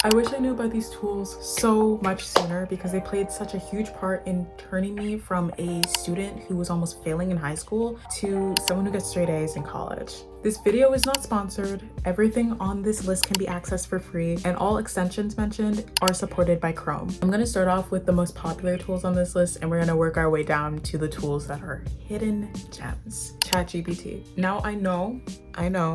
I wish I knew about these tools so much sooner because they played such a huge part in turning me from a student who was almost failing in high school to someone who gets straight A's in college. This video is not sponsored. Everything on this list can be accessed for free, and all extensions mentioned are supported by Chrome. I'm going to start off with the most popular tools on this list, and we're going to work our way down to the tools that are hidden gems. ChatGPT. Now I know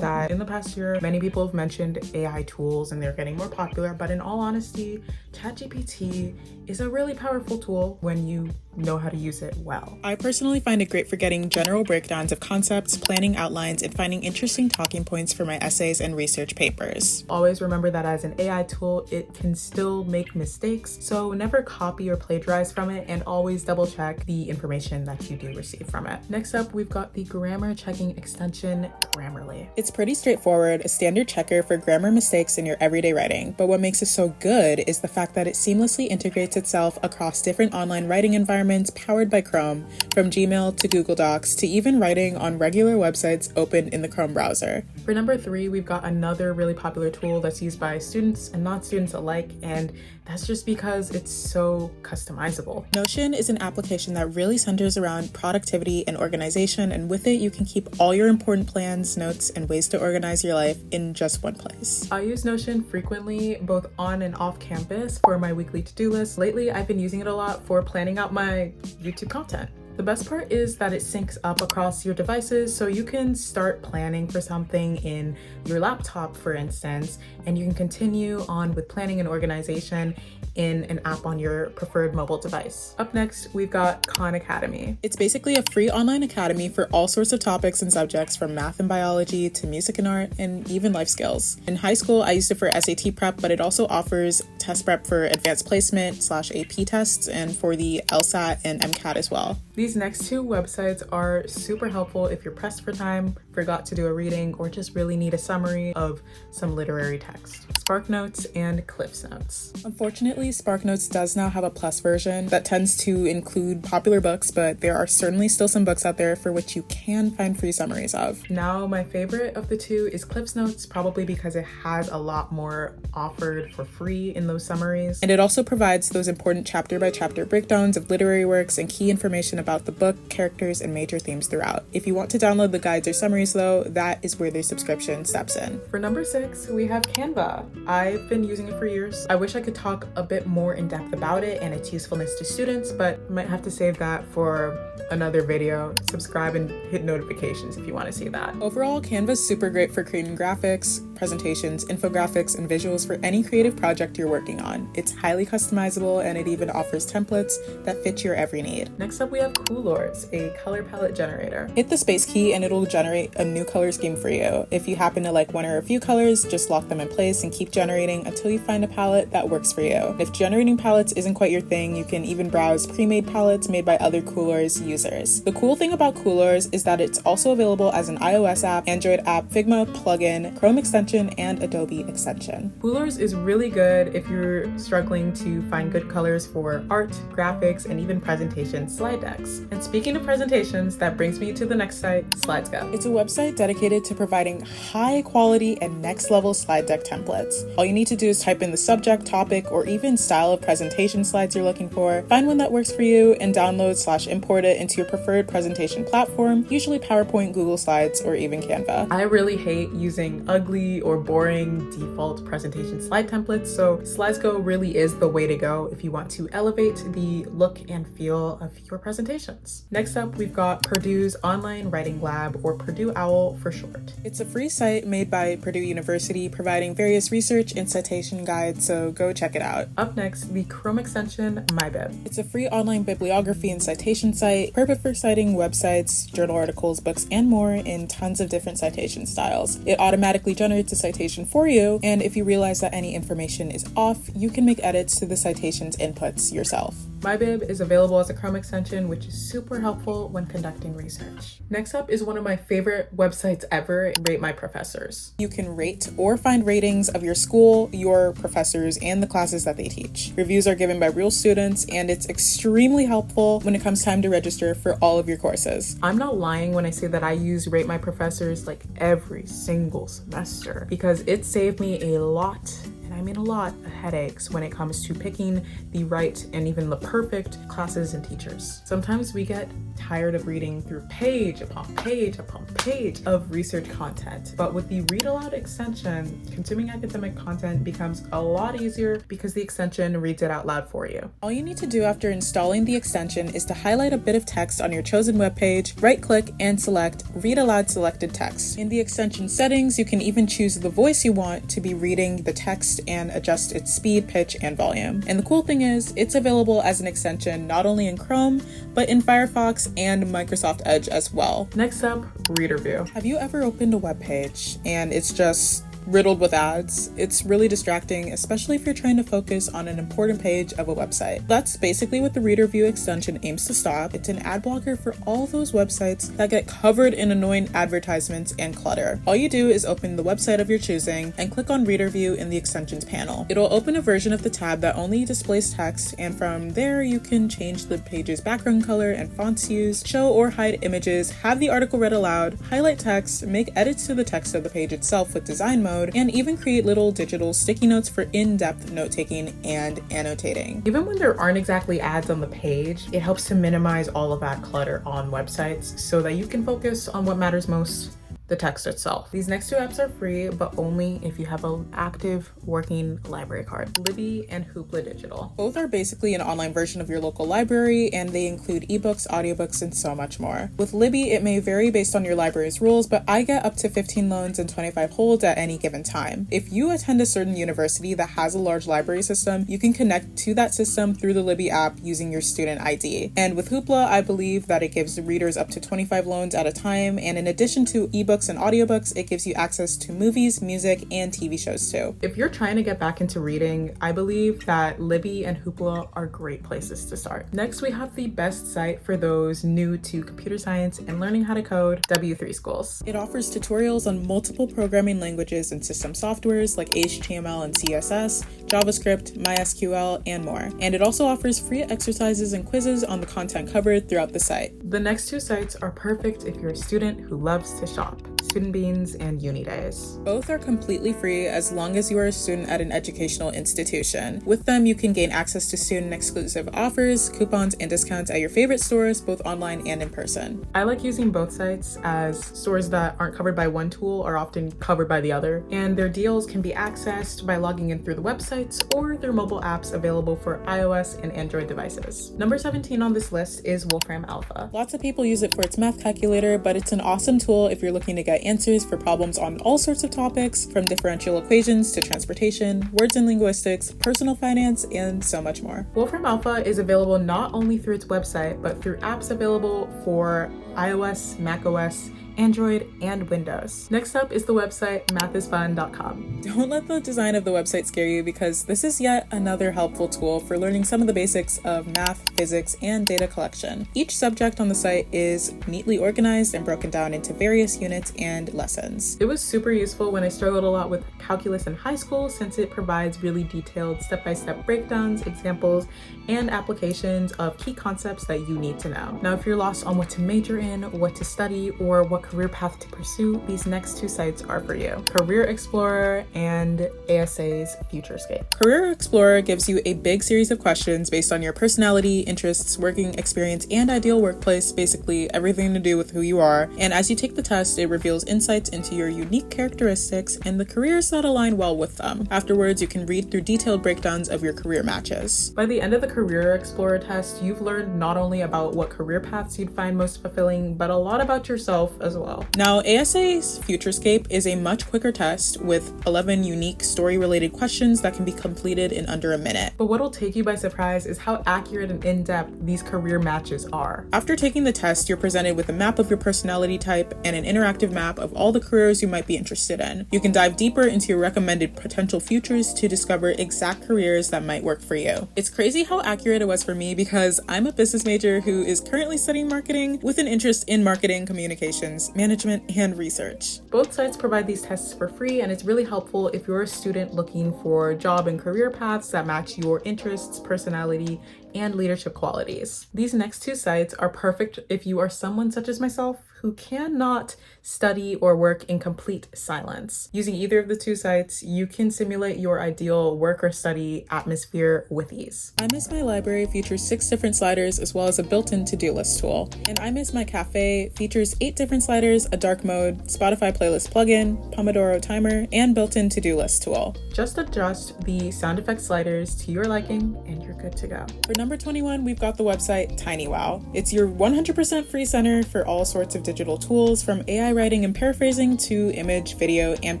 that in the past year, many people have mentioned AI tools and they're getting more popular, but in all honesty, ChatGPT is a really powerful tool when you know how to use it well. I personally find it great for getting general breakdowns of concepts, planning outlines, and finding interesting talking points for my essays and research papers. Always remember that as an AI tool, it can still make mistakes, so never copy or plagiarize from it, and always double check the information that you do receive from it. Next up, we've got the grammar checking extension, Grammarly. It's pretty straightforward, a standard checker for grammar mistakes in your everyday writing, but what makes it so good is the fact that it seamlessly integrates itself across different online writing environments powered by Chrome, from Gmail to Google Docs to even writing on regular websites open in the Chrome browser. For number 3, we've got another really popular tool that's used by students and non-students alike, and that's just because it's so customizable. Notion is an application that really centers around productivity and organization, and with it you can keep all your important plans, notes, and ways to organize your life in just one place. I use Notion frequently, both on and off campus, for my weekly to-do list. Lately, I've been using it a lot for planning out my YouTube content. The best part is that it syncs up across your devices, so you can start planning for something in your laptop, for instance, and you can continue on with planning and organization in an app on your preferred mobile device. Up next, we've got Khan Academy. It's basically a free online academy for all sorts of topics and subjects, from math and biology to music and art and even life skills. In high school, I used it for SAT prep, but it also offers test prep for advanced placement / AP tests and for the LSAT and MCAT as well. These next two websites are super helpful if you're pressed for time, forgot to do a reading, or just really need a summary of some literary text. SparkNotes and CliffsNotes. Unfortunately, SparkNotes does now have a plus version that tends to include popular books, but there are certainly still some books out there for which you can find free summaries of. Now, my favorite of the two is CliffsNotes, probably because it has a lot more offered for free in those summaries. And it also provides those important chapter-by-chapter breakdowns of literary works and key information about the book, characters, and major themes throughout. If you want to download the guides or summaries though, that is where their subscription steps in. For number 6, we have Canva. I've been using it for years. I wish I could talk a bit more in depth about it and its usefulness to students, but might have to save that for another video. Subscribe and hit notifications if you want to see that. Overall, Canva's super great for creating graphics, presentations, infographics, and visuals for any creative project you're working on. It's highly customizable, and it even offers templates that fit your every need. Next up, we have Coolors, a color palette generator. Hit the space key and it'll generate a new color scheme for you. If you happen to like one or a few colors, just lock them in place and keep generating until you find a palette that works for you. If generating palettes isn't quite your thing, you can even browse pre-made palettes made by other Coolors users. The cool thing about Coolors is that it's also available as an iOS app, Android app, Figma plugin, Chrome extension, and Adobe extension. Coolors is really good if you're struggling to find good colors for art, graphics, and even presentation slide decks. And speaking of presentations, that brings me to the next site, SlidesGo. It's a website dedicated to providing high quality and next level slide deck templates. All you need to do is type in the subject, topic, or even style of presentation slides you're looking for, find one that works for you, and download / import it into your preferred presentation platform, usually PowerPoint, Google Slides, or even Canva. I really hate using ugly or boring default presentation slide templates, so SlidesGo really is the way to go if you want to elevate the look and feel of your presentations. Next up, we've got Purdue's Online Writing Lab, or Purdue OWL for short. It's a free site made by Purdue University, providing various research and citation guides, so go check it out. Up next, the Chrome extension, MyBib. It's a free online bibliography and citation site, perfect for citing websites, journal articles, books, and more in tons of different citation styles. It automatically generates a citation for you, and if you realize that any information is off, you can make edits to the citation's inputs yourself. MyBib is available as a Chrome extension, which is super helpful when conducting research. Next up is one of my favorite websites ever, Rate My Professors. You can rate or find ratings of your school, your professors, and the classes that they teach. Reviews are given by real students, and it's extremely helpful when it comes time to register for all of your courses. I'm not lying when I say that I use Rate My Professors like every single semester, because it saved me a lot, and I a lot of headaches when it comes to picking the right and even the perfect classes and teachers. Sometimes we get tired of reading through page upon page upon page of research content. But with the Read Aloud extension, consuming academic content becomes a lot easier because the extension reads it out loud for you. All you need to do after installing the extension is to highlight a bit of text on your chosen web page, right-click, and select Read Aloud Selected Text. In the extension settings, you can even choose the voice you want to be reading the text and adjust its speed, pitch, and volume. And the cool thing is, it's available as an extension not only in Chrome, but in Firefox and Microsoft Edge as well. Next up, Reader View. Have you ever opened a web page and it's just riddled with ads? It's really distracting, especially if you're trying to focus on an important page of a website. That's basically what the Reader View extension aims to stop. It's an ad blocker for all those websites that get covered in annoying advertisements and clutter. All you do is open the website of your choosing and click on Reader View in the extensions panel. It'll open a version of the tab that only displays text, and from there you can change the page's background color and fonts used, show or hide images, have the article read aloud, highlight text, make edits to the text of the page itself with design mode, and even create little digital sticky notes for in-depth note-taking and annotating. Even when there aren't exactly ads on the page, it helps to minimize all of that clutter on websites so that you can focus on what matters most: the text itself. These next two apps are free, but only if you have an active working library card: Libby and Hoopla Digital. Both are basically an online version of your local library, and they include ebooks, audiobooks, and so much more. With Libby, it may vary based on your library's rules, but I get up to 15 loans and 25 holds at any given time. If you attend a certain university that has a large library system, you can connect to that system through the Libby app using your student ID. And with Hoopla, I believe that it gives readers up to 25 loans at a time, and in addition to ebooks and audiobooks, it gives you access to movies, music, and TV shows too. If you're trying to get back into reading, I believe that Libby and Hoopla are great places to start. Next, we have the best site for those new to computer science and learning how to code, W3 Schools. It offers tutorials on multiple programming languages and system softwares like HTML and CSS, JavaScript, MySQL, and more. And it also offers free exercises and quizzes on the content covered throughout the site. The next two sites are perfect if you're a student who loves to shop: Student Beans and Unidays. Both are completely free as long as you are a student at an educational institution. With them, you can gain access to student exclusive offers, coupons, and discounts at your favorite stores, both online and in person. I like using both sites as stores that aren't covered by one tool are often covered by the other, and their deals can be accessed by logging in through the websites or their mobile apps available for iOS and Android devices. Number 17 on this list is Wolfram Alpha. Lots of people use it for its math calculator, but it's an awesome tool if you're looking to get answers for problems on all sorts of topics, from differential equations to transportation, words and linguistics, personal finance, and so much more. Wolfram Alpha is available not only through its website, but through apps available for iOS, macOS, Android, and Windows. Next up is the website mathisfun.com. Don't let the design of the website scare you, because this is yet another helpful tool for learning some of the basics of math, physics, and data collection. Each subject on the site is neatly organized and broken down into various units and lessons. It was super useful when I struggled a lot with calculus in high school, since it provides really detailed step-by-step breakdowns, examples, and applications of key concepts that you need to know. Now, if you're lost on what to major in, what to study, or what career path to pursue, these next two sites are for you: Career Explorer and ASA's Futurescape. Career Explorer gives you a big series of questions based on your personality, interests, working experience, and ideal workplace, basically everything to do with who you are. And as you take the test, it reveals insights into your unique characteristics and the careers that align well with them. Afterwards, you can read through detailed breakdowns of your career matches. By the end of the Career Explorer test, you've learned not only about what career paths you'd find most fulfilling, but a lot about yourself as well. Now, ASA's Futurescape is a much quicker test with 11 unique story-related questions that can be completed in under a minute. But what'll take you by surprise is how accurate and in-depth these career matches are. After taking the test, you're presented with a map of your personality type and an interactive map of all the careers you might be interested in. You can dive deeper into your recommended potential futures to discover exact careers that might work for you. It's crazy how accurate it was for me, because I'm a business major who is currently studying marketing with an interest in marketing, communications, management, and research. Both sites provide these tests for free, and it's really helpful if you're a student looking for job and career paths that match your interests, personality, and leadership qualities. These next two sites are perfect if you are someone such as myself who cannot study or work in complete silence. Using either of the two sites, you can simulate your ideal work or study atmosphere with ease. I Miss My Library features 6 different sliders as well as a built-in to-do list tool. And I Miss My Cafe features 8 different sliders, a dark mode, Spotify playlist plugin, Pomodoro timer, and built-in to-do list tool. Just adjust the sound effect sliders to your liking and you're good to go. For number 21, we've got the website TinyWow. It's your 100% free center for all sorts of digital tools, from AI writing and paraphrasing to image, video, and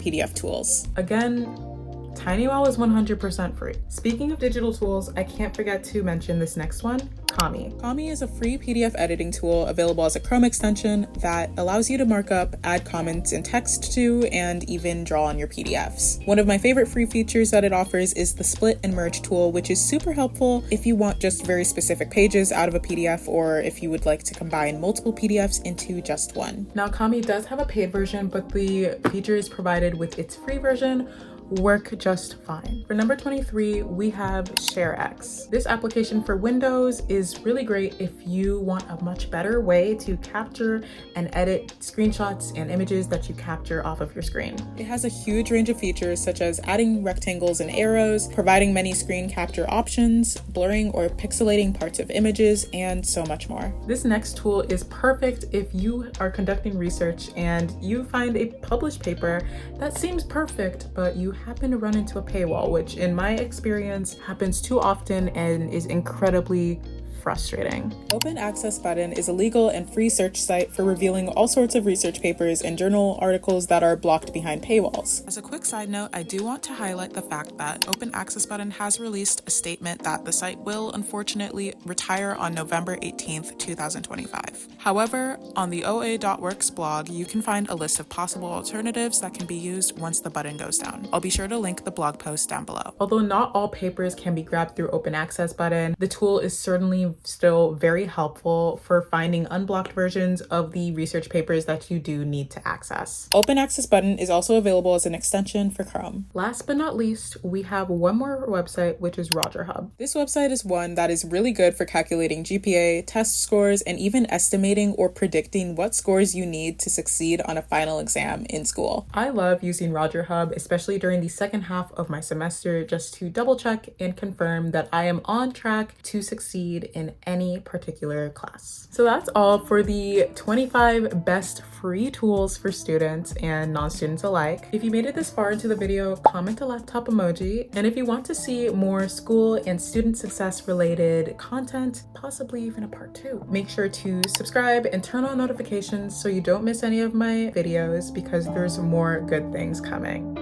PDF tools. Again, TinyWow is 100% free. Speaking of digital tools, I can't forget to mention this next one, Kami. Kami is a free PDF editing tool available as a Chrome extension that allows you to mark up, add comments and text to, and even draw on your PDFs. One of my favorite free features that it offers is the split and merge tool, which is super helpful if you want just very specific pages out of a PDF, or if you would like to combine multiple PDFs into just one. Now, Kami does have a paid version, but the features provided with its free version work just fine. For number 23, we have ShareX. This application for Windows is really great if you want a much better way to capture and edit screenshots and images that you capture off of your screen. It has a huge range of features such as adding rectangles and arrows, providing many screen capture options, blurring or pixelating parts of images, and so much more. This next tool is perfect if you are conducting research and you find a published paper that seems perfect, but you happen to run into a paywall, which in my experience happens too often and is incredibly frustrating. Open Access Button is a legal and free search site for revealing all sorts of research papers and journal articles that are blocked behind paywalls. As a quick side note, I do want to highlight the fact that Open Access Button has released a statement that the site will unfortunately retire on November 18th, 2025. However, on the OA.works blog, you can find a list of possible alternatives that can be used once the button goes down. I'll be sure to link the blog post down below. Although not all papers can be grabbed through Open Access Button, the tool is certainly still very helpful for finding unblocked versions of the research papers that you do need to access. Open Access Button is also available as an extension for Chrome. Last but not least, we have one more website, which is RogerHub. This website is one that is really good for calculating GPA, test scores, and even estimating or predicting what scores you need to succeed on a final exam in school. I love using RogerHub, especially during the second half of my semester, just to double check and confirm that I am on track to succeed in any particular class. So that's all for the 25 best free tools for students and non-students alike. If you made it this far into the video, comment a laptop emoji. And if you want to see more school and student success related content, possibly even a part 2, make sure to subscribe and turn on notifications so you don't miss any of my videos, because there's more good things coming.